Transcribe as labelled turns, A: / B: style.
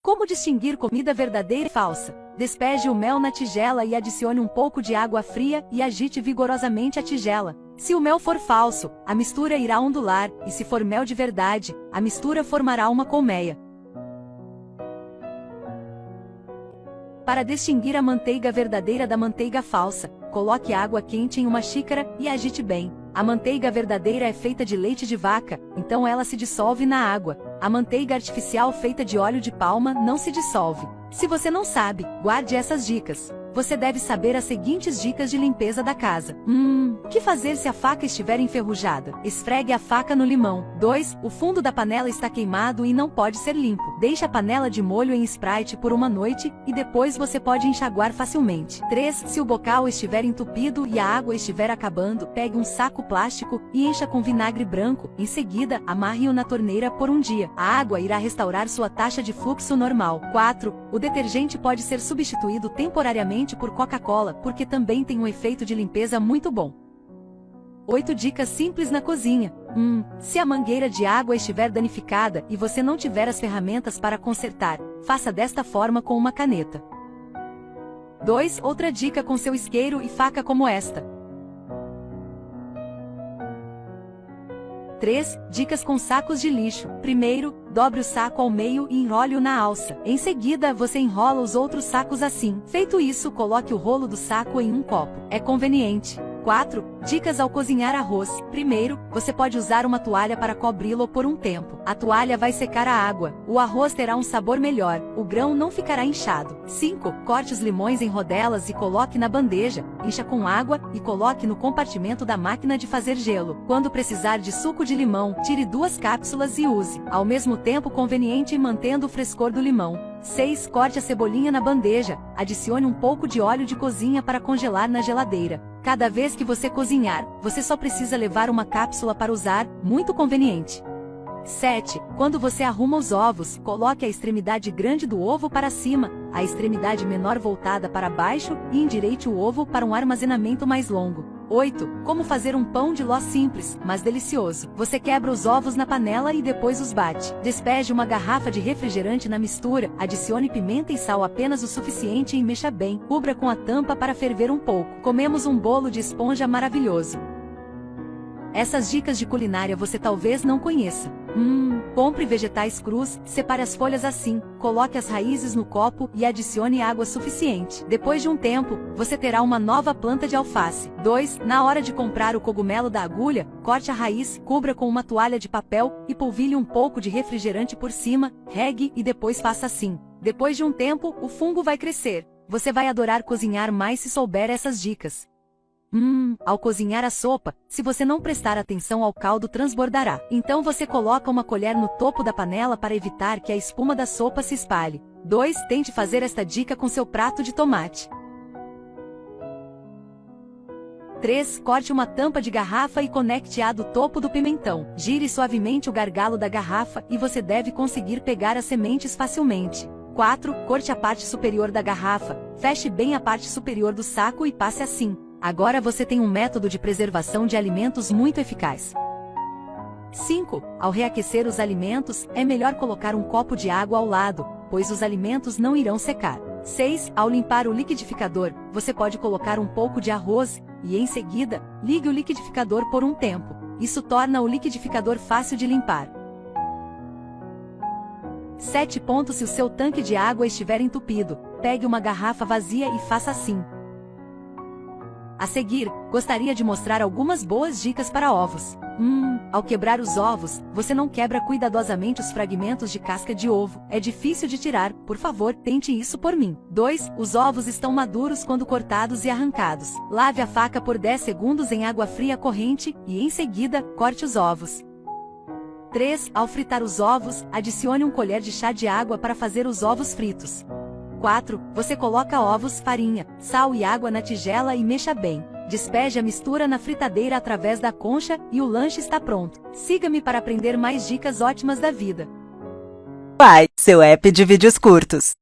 A: Como distinguir comida verdadeira e falsa? Despeje o mel na tigela e adicione um pouco de água fria e agite vigorosamente a tigela. Se o mel for falso, a mistura irá ondular, e se for mel de verdade, a mistura formará uma colmeia. Para distinguir a manteiga verdadeira da manteiga falsa, coloque água quente em uma xícara e agite bem. A manteiga verdadeira é feita de leite de vaca, então ela se dissolve na água. A manteiga artificial feita de óleo de palma não se dissolve. Se você não sabe, guarde essas dicas. Você deve saber as seguintes dicas de limpeza da casa. O que fazer se a faca estiver enferrujada? Esfregue a faca no limão. 2. O fundo da panela está queimado e não pode ser limpo. Deixe a panela de molho em Sprite por uma noite, e depois você pode enxaguar facilmente. 3. Se o bocal estiver entupido e a água estiver acabando, pegue um saco plástico e encha com vinagre branco. Em seguida, amarre-o na torneira por um dia. A água irá restaurar sua taxa de fluxo normal. 4. O detergente pode ser substituído temporariamente por Coca-Cola, porque também tem um efeito de limpeza muito bom. 8 dicas simples na cozinha. Se a mangueira de água estiver danificada e você não tiver as ferramentas para consertar, faça desta forma com uma caneta. 2. Outra dica com seu isqueiro e faca como esta. 3. Dicas com sacos de lixo. Primeiro, dobre o saco ao meio e enrole-o na alça. Em seguida, você enrola os outros sacos assim. Feito isso, coloque o rolo do saco em um copo. É conveniente. 4. Dicas ao cozinhar arroz. Primeiro, você pode usar uma toalha para cobri-lo por um tempo. A toalha vai secar a água. O arroz terá um sabor melhor. O grão não ficará inchado. 5. Corte os limões em rodelas e coloque na bandeja. Encha com água e coloque no compartimento da máquina de fazer gelo. Quando precisar de suco de limão, tire 2 cápsulas e use. Ao mesmo tempo conveniente, mantendo o frescor do limão. 6. Corte a cebolinha na bandeja. Adicione um pouco de óleo de cozinha para congelar na geladeira. Cada vez que você cozinhar, você só precisa levar uma cápsula para usar, muito conveniente. 7. Quando você arruma os ovos, coloque a extremidade grande do ovo para cima, a extremidade menor voltada para baixo e endireite o ovo para um armazenamento mais longo. 8. Como fazer um pão de ló simples, mas delicioso. Você quebra os ovos na panela e depois os bate. Despeje uma garrafa de refrigerante na mistura, adicione pimenta e sal apenas o suficiente e mexa bem. Cubra com a tampa para ferver um pouco. Comemos um bolo de esponja maravilhoso. Essas dicas de culinária você talvez não conheça. Compre vegetais crus, separe as folhas assim, coloque as raízes no copo e adicione água suficiente. Depois de um tempo, você terá uma nova planta de alface. 2. Na hora de comprar o cogumelo da agulha, corte a raiz, cubra com uma toalha de papel e polvilhe um pouco de refrigerante por cima, regue e depois faça assim. Depois de um tempo, o fungo vai crescer. Você vai adorar cozinhar mais se souber essas dicas. Ao cozinhar a sopa, se você não prestar atenção ao caldo transbordará. Então você coloca uma colher no topo da panela para evitar que a espuma da sopa se espalhe. 2. Tente fazer esta dica com seu prato de tomate. 3. Corte uma tampa de garrafa e conecte-a do topo do pimentão. Gire suavemente o gargalo da garrafa e você deve conseguir pegar as sementes facilmente. 4. Corte a parte superior da garrafa, feche bem a parte superior do saco e passe assim. Agora você tem um método de preservação de alimentos muito eficaz. 5. Ao reaquecer os alimentos, é melhor colocar um copo de água ao lado, pois os alimentos não irão secar. 6. Ao limpar o liquidificador, você pode colocar um pouco de arroz, e em seguida, ligue o liquidificador por um tempo. Isso torna o liquidificador fácil de limpar. 7. Se o seu tanque de água estiver entupido, pegue uma garrafa vazia e faça assim. A seguir, gostaria de mostrar algumas boas dicas para ovos. Ao quebrar os ovos, você não quebra cuidadosamente os fragmentos de casca de ovo. É difícil de tirar, por favor, tente isso por mim. 2. Os ovos estão maduros quando cortados e arrancados. Lave a faca por 10 segundos em água fria corrente, e em seguida, corte os ovos. 3. Ao fritar os ovos, adicione 1 colher de chá de água para fazer os ovos fritos. 4. Você coloca ovos, farinha, sal e água na tigela e mexa bem. Despeje a mistura na fritadeira através da concha e o lanche está pronto. Siga-me para aprender mais dicas ótimas da vida.
B: Pai, seu app de vídeos curtos.